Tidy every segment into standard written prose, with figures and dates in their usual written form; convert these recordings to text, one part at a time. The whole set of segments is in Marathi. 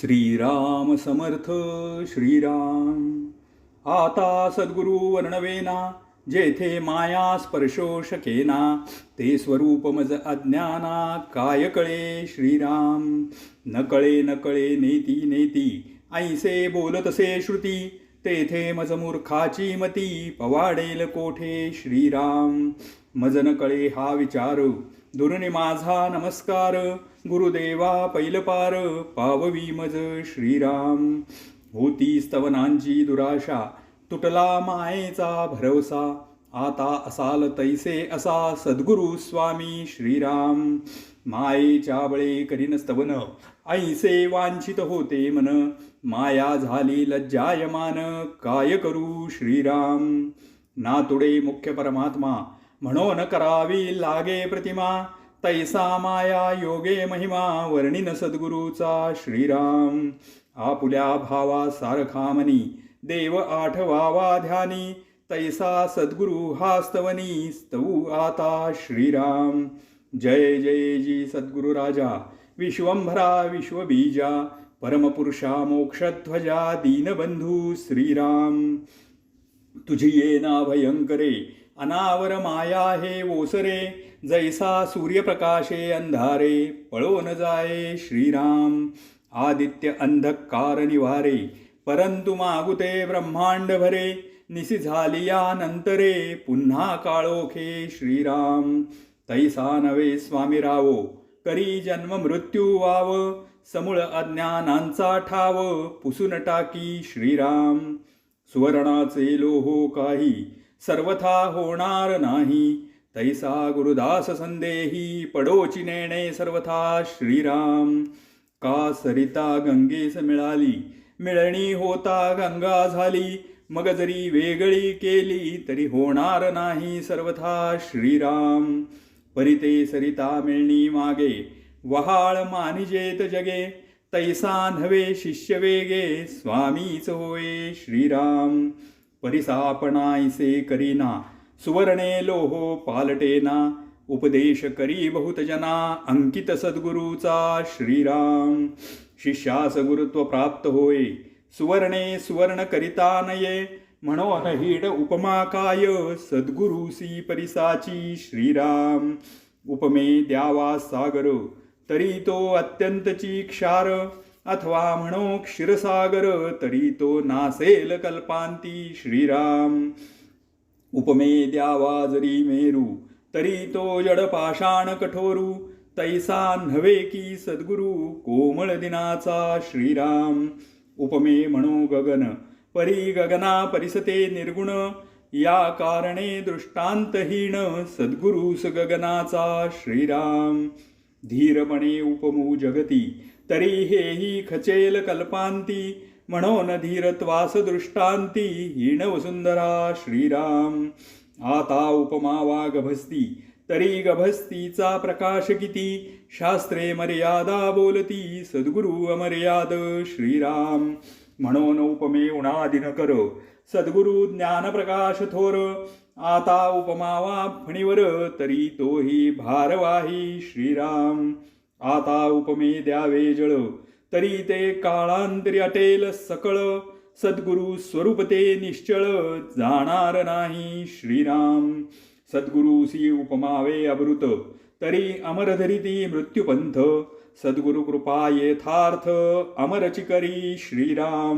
श्रीराम समर्थ श्रीराम. आता सद्गुरु वर्णवेना जेथे माया स्पर्शो शकेना, ते स्वरूप मज अज्ञाना काय कळे श्रीराम. न कळे न कळे नेती नेती ऐसे बोलतसे श्रुती, तेथे मज मूर्खाची मती पवाडेल कोठे श्रीराम. मज न कळे हा विचार दुर्नि माझा नमस्कार, गुरुदेवा पैलपार पाववी मज श्रीराम. होती स्तवनांची दुराशा तुटला मायेचा भरवसा, आता असाल तैसे असा सद्गुरु स्वामी श्रीराम. मायेच्या बळे करीन स्तवन ऐसे वांछित होते मन, माया झाली लज्जायमान काय करू श्रीराम. नातुडे मुख्य परमात्मा म्हणून करावी लागे प्रतिमा, तैसा माया योगे महिमा वर्णिन सद्गुरूचा श्रीराम. आपुल्या भावा सारखा मनी देव आठवावा ध्यानी, तैसा सद्गुरु हा स्तवनी स्तवू आता श्रीराम. जय जय जी सद्गुरु राजा विश्वंभरा विश्वबीजा, परमपुरुषा मोक्षध्वजा दीनबंधू श्रीराम. तुझी येना भयंकरे अनावर माया हे ओसरे, जैसा सूर्यप्रकाशे अंधारे पळो न जाये श्रीराम. आदित्य अंधकार निवारे परंतु मागुते ब्रह्मांड भरे, निसी झालिया नंतरे पुन्हा काळोखे श्रीराम. तैसा नवे स्वामी रावो करी जन्म मृत्यू वाव, समूळ अज्ञानांचा ठाव पुसून टाकी श्रीराम. सुवर्णाचे लोहो काही सर्वथा होणार नाही, तैसा गुरुदास संदेही पडोची नेणे सर्वथा श्रीराम. का सरिता गंगेस मिळाली मिळणी होता गंगा झाली, मग जरी वेगळी केली तरी होणार नाही सर्वथा श्रीराम. परिते सरिता मिळणी मागे वहाळ मानिजेत जगे, तैसा नव्हे शिष्य वेगे स्वामीच होय श्रीराम. परिसापणाईसे करीना सुवर्णे लोहो पालटेना, उपदेश करी बहुत जना अंकित सद्गुरूचा श्रीराम. शिष्यास गुरुत्व प्राप्त होय सुवर्णे सुवर्ण करिता नये, म्हणून हीड उपमा काय सद्गुरूसी परिसाची श्रीराम. उपमे द्यावा सागर तरी तो अत्यंतची क्षार, अथवा म्हणो क्षीरसागर तरी तो नासेल कल्पांती श्रीराम. उपमे द्यावा जरी मेरू तरी तो जड पाषाण कठोरू, तैसा नव्हे की सद्गुरु कोमळ दिनाचा श्रीराम. उपमे म्हणो गगन परी गगना परिसते निर्गुण, या कारणे दृष्टांतहीन सद्गुरुस गगनाचा श्रीराम. धीरपणे उपमू जगती तरी हेही खचेल कल्पांती, म्हणून धीरत्वास दृष्टांती हीन वसुंधरा श्रीराम. आता उपमावा गभस्ती तरी गभस्तीचा प्रकाश किती, शास्त्रे मर्यादा बोलती सद्गुरु अमर्याद श्रीराम. म्हणून उपमे उणादिन कर सद्गुरु ज्ञान प्रकाश थोर, आता उपमावा फणीवर तरी तोही भारवाही श्रीराम. आता उपमे द्यावे जळ तरी ते काळांतरी अटेल सकळ, सद्गुरु स्वरूप ते निश्चळ जाणार नाही श्रीराम. सद्गुरूसी उपमावे अमृत तरी अमर धरिती मृत्युपंथ, सद्गुरु कृपा येथार्थ अमरची करी श्रीराम.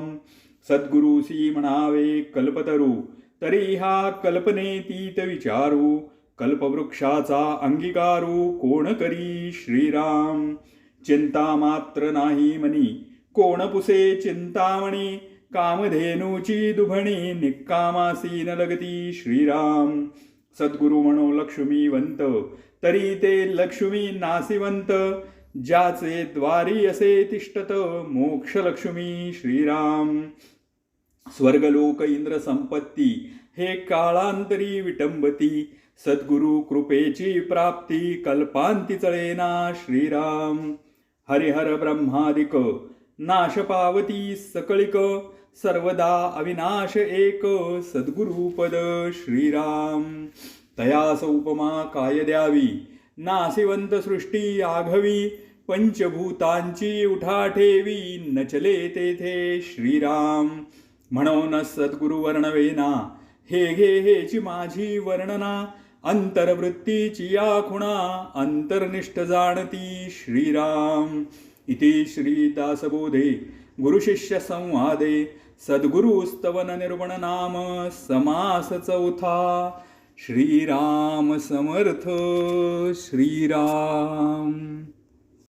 सद्गुरूसी म्हणावे कल्पतरू तरी हा कल्पनेतीत विचारू, कल्पवृक्षाचा अंगीकारू कोण करी श्रीराम. चिंता मात्र नाही मनी कोण पुसे चिंतामणी, कामधेनूची दुभणी निक्कामासी न लगती श्रीराम. सद्गुरु म्हणो लक्ष्मीवंत तरी ते लक्ष्मी नासिवंत, ज्याचे द्वारी असे तिष्ठत मोक्ष लक्ष्मी श्रीराम. स्वर्गलोक इंद्र संपत्ती हे काळांतरी विटंबती, सद्गुरु कृपेची प्राप्ती कल्पांती चळेना श्रीराम. हरिहर ब्रह्मादिक नाश पावती सकळिक, सर्वदा अविनाश एक सद्गुरुपद श्रीराम. तयास उपमा काय द्यावी नासिवंत सृष्टी आघवी, पंचभूतांची उठा ठेवी न चले तेथे श्रीराम. म्हणून सद्गुरु वर्णवेना हे घे हेची माझी वर्णना. अंतर्वृत्तीची या खुणा अंतर्निष्ठ जाणती श्रीराम. इति श्री दासबोधे गुरुशिष्य संवादे सद्गुरुस्तवन निर्वण नाम समास चौथा. श्रीराम समर्थ. श्रीराम.